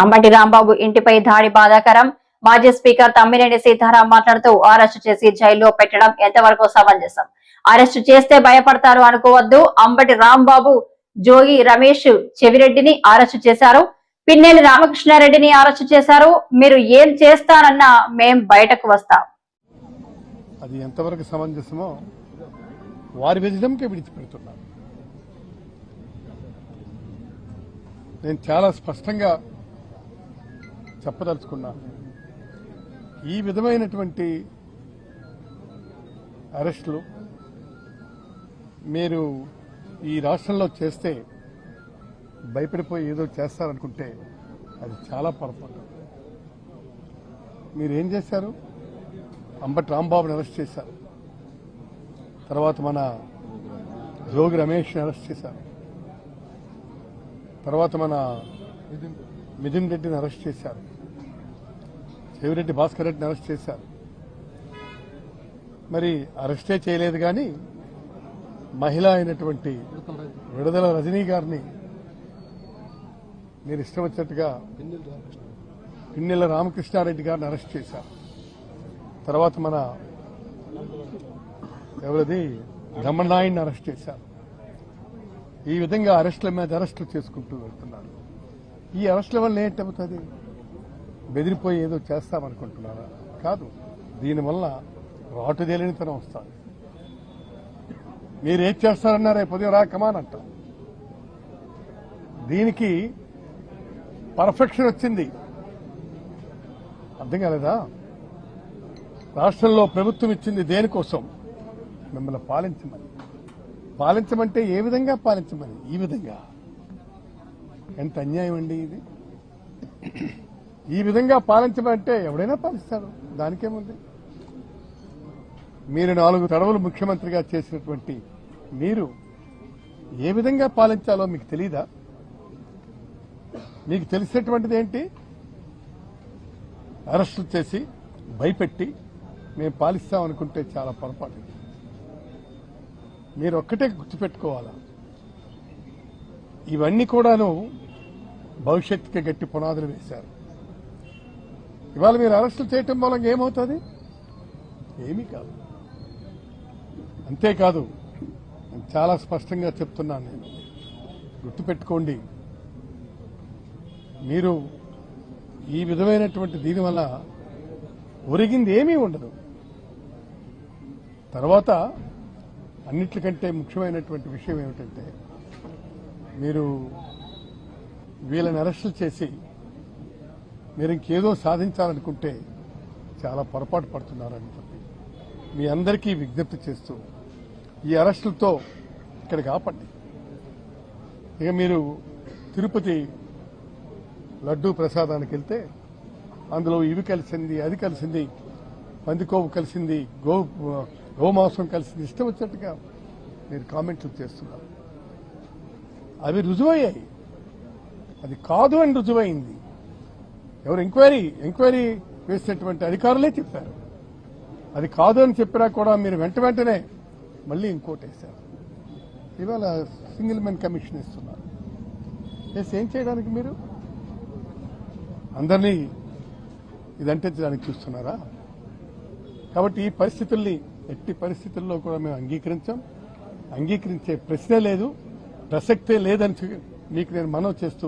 అంబటి రాంబాబు ఇంటిపై దాడి బాధాకరం. మాజీ స్పీకర్ తమ్మినేని సీతారాం మాట్లాడుతూ అరెస్టు చేసి జైల్లో పెట్టడం ఎంతవరకు సమంజసం? అరెస్టు చేస్తే భయపడతారు అనుకోవద్దు. అంబటి రాంబాబు, జోగి రమేష్ చెవిరెడ్డిని అరెస్టు చేశారు. పిన్నెల్లి రామకృష్ణారెడ్డిని అరెస్టు చేశారు. మీరు ఏం చేస్తారన్నా మేం బయటకు వస్తాం. అది ఎంతవరకు సమంజసమో వారి విజయంకే విడిచిపెడుతున్నారు. నేను చాలా స్పష్టంగా చెప్పదలుచుకున్నాను. ఈ విధమైనటువంటి అరెస్టులు మీరు ఈ రాష్ట్రంలో చేస్తే భయపడిపోయి ఏదో చేస్తారనుకుంటే అది చాలా పొరపాటు. మీరేం చేశారు? అంబటి రాంబాబుని అరెస్ట్ చేశారు, తర్వాత మన జోగి రమేష్ని అరెస్ట్ చేశారు, తర్వాత మన మిథున్ రెడ్డిని అరెస్ట్ చేశారు, చెవిరెడ్డి భాస్కర్ రెడ్డిని అరెస్ట్ చేశారు. మరి అరెస్టే చేయలేదు కానీ మహిళ అయినటువంటి విడుదల రజనీ గారిని మీరు ఇష్టం వచ్చినట్టుగా పిన్నెల రామకృష్ణారెడ్డి గారిని అరెస్ట్ చేశారు. తర్వాత మన ఎవరిది దమ్మనాయుడిని అరెస్ట్ చేశారు. ఈ విధంగా అరెస్టుల మీద అరెస్టులు చేసుకుంటూ వెళ్తున్నారు. ఈ అరెస్టుల వల్ల ఏంటవుతుంది? బెదిరిపోయి ఏదో చేస్తామనుకుంటున్నారా? కాదు. దీనివల్ల రాటుదేలినితనం వస్తుంది. మీరేం చేస్తారన్నారే ఉదయం రా కమాన్ అంటాం. దీనికి పర్ఫెక్షన్ వచ్చింది. అర్థం కాలేదా? రాష్ట్రంలో ప్రభుత్వం ఇచ్చింది దేనికోసం? మిమ్మల్ని పాలించమని. పాలించమంటే ఏ విధంగా పాలించమని? ఈ విధంగా. ఎంత అన్యాయం అండి ఇది! ఈ విధంగా పాలించమంటే ఎవడైనా పాలిస్తాడు, దానికేముంది? మీరు 4 తడవలు ముఖ్యమంత్రిగా చేసినటువంటి మీరు ఏ విధంగా పాలించాలో మీకు తెలీదా? మీకు తెలిసినటువంటిది ఏంటి? అరెస్టులు చేసి భయపెట్టి మేము పాలిస్తామనుకుంటే చాలా పొరపాటు. మీరు ఒక్కటే గుర్తుపెట్టుకోవాలా, ఇవన్నీ కూడాను భవిష్యత్తుకి గట్టి పునాదులు వేశారు. ఇవాళ మీరు అరెస్టులు చేయటం మూలంగా ఏమవుతుంది? ఏమీ కాదు. అంతేకాదు, నేను చాలా స్పష్టంగా చెప్తున్నాను, నేను గుర్తుపెట్టుకోండి, మీరు ఈ విధమైనటువంటి దీనివల్ల ఒరిగింది ఏమీ ఉండదు. తర్వాత అన్నిటికంటే ముఖ్యమైనటువంటి విషయం ఏమిటంటే, మీరు వీళ్ళని అరెస్టులు చేసి మీరు ఇంకేదో సాధించాలనుకుంటే చాలా పొరపాటు పడుతున్నారని చెప్పి మీ అందరికీ విజ్ఞప్తి చేస్తూ, ఈ అరెస్టులతో ఇక్కడికి ఆపండి. ఇక మీరు తిరుపతి లడ్డూ ప్రసాదానికి వెళ్తే అందులో ఇవి కలిసింది, అది కలిసింది, పందికోవు కలిసింది, గోమాంసం కలిసింది, ఇష్టం వచ్చినట్టుగా మీరు కామెంట్లు చేస్తున్నారు. అవి రుజువయ్యాయి. అది కాదు అని రుజువైంది. ఎవరు ఎంక్వైరీ వేసినటువంటి అధికారులే చెప్పారు. అది కాదు అని చెప్పినా కూడా మీరు వెంటనే మళ్ళీ ఇంకోటి వేశారు. ఇవాళ సింగిల్ మెన్ కమిషన్ ఇస్తున్నారు. ఏం చేయడానికి మీరు అందరినీ ఇదంటించడానికి చూస్తున్నారా? కాబట్టి ఈ పరిస్థితుల్ని ఎట్టి పరిస్థితుల్లో కూడా మేము అంగీకరించే ప్రశ్నే లేదు, ప్రసక్తే లేదని మీకు నేను మనవి చేస్తూ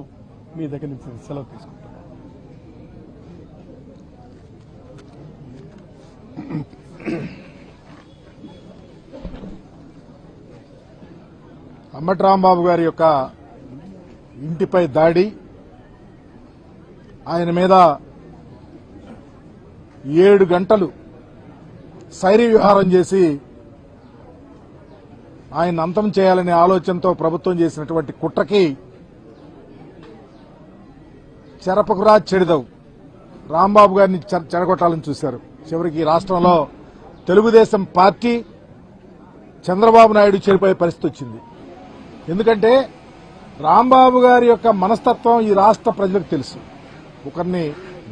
మీ దగ్గర నుంచి సెలవు తీసుకుంటున్నాను. అంబటి రాంబాబు గారి యొక్క ఇంటిపై దాడి, ఆయన మీద 7 గంటలు శైర్య విహారం చేసి ఆయన అంతం చేయాలనే ఆలోచనతో ప్రభుత్వం చేసినటువంటి కుట్రకి చెరపకురా చెడిదవు రాంబాబు గారిని చెడగొట్టాలని చూశారు. చివరికి రాష్ట్రంలో తెలుగుదేశం పార్టీ చంద్రబాబు నాయుడు చెడిపోయే పరిస్థితి వచ్చింది. ఎందుకంటే రాంబాబు గారి యొక్క మనస్తత్వం ఈ రాష్ట్ర ప్రజలకు తెలుసు. ఒకరిని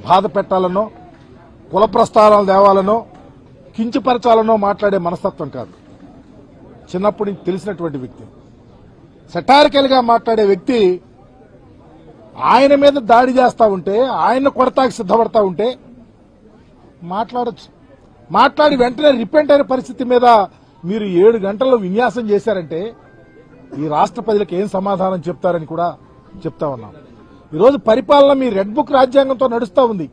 బాధ పెట్టాలనో, కుల ప్రస్తావనలు తేవాలనో, కించపరచాలనో మాట్లాడే మనస్తత్వం కాదు. చిన్నప్పటి నుంచి తెలిసినటువంటి వ్యక్తి, సెటారికల్ గా మాట్లాడే వ్యక్తి. ఆయన మీద దాడి చేస్తా ఉంటే, ఆయన కొడతాకి సిద్ధపడతా ఉంటే మాట్లాడచ్చు. మాట్లాడి వెంటనే రిపెంట్ అయిన పరిస్థితి మీద మీరు 7 గంటల్లో విన్యాసం చేశారంటే ఈ రాష్ట్ర ప్రజలకు ఏం సమాధానం చెప్తారని కూడా చెప్తా ఉన్నాం. ఈరోజు పరిపాలన మీ రెడ్ బుక్ రాజ్యాంగంతో నడుస్తూ ఉంది.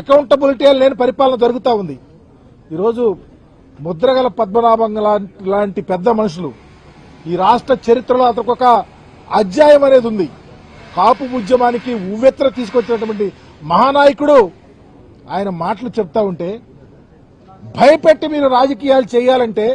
అకౌంటబిలిటీ లేని పరిపాలన జరుగుతూ ఉంది. ఈరోజు ముద్రగల పద్మనాభం లాంటి పెద్ద మనుషులు ఈ రాష్ట్ర చరిత్రలో అతనికి ఒక అధ్యాయం అనేది ఉంది. కాపు ఉద్యమానికి ఉవ్వెత్ర తీసుకొచ్చినటువంటి మహానాయకుడు ఆయన మాటలు చెప్తా ఉంటే భయపెట్టి మీరు రాజకీయాలు చేయాలంటే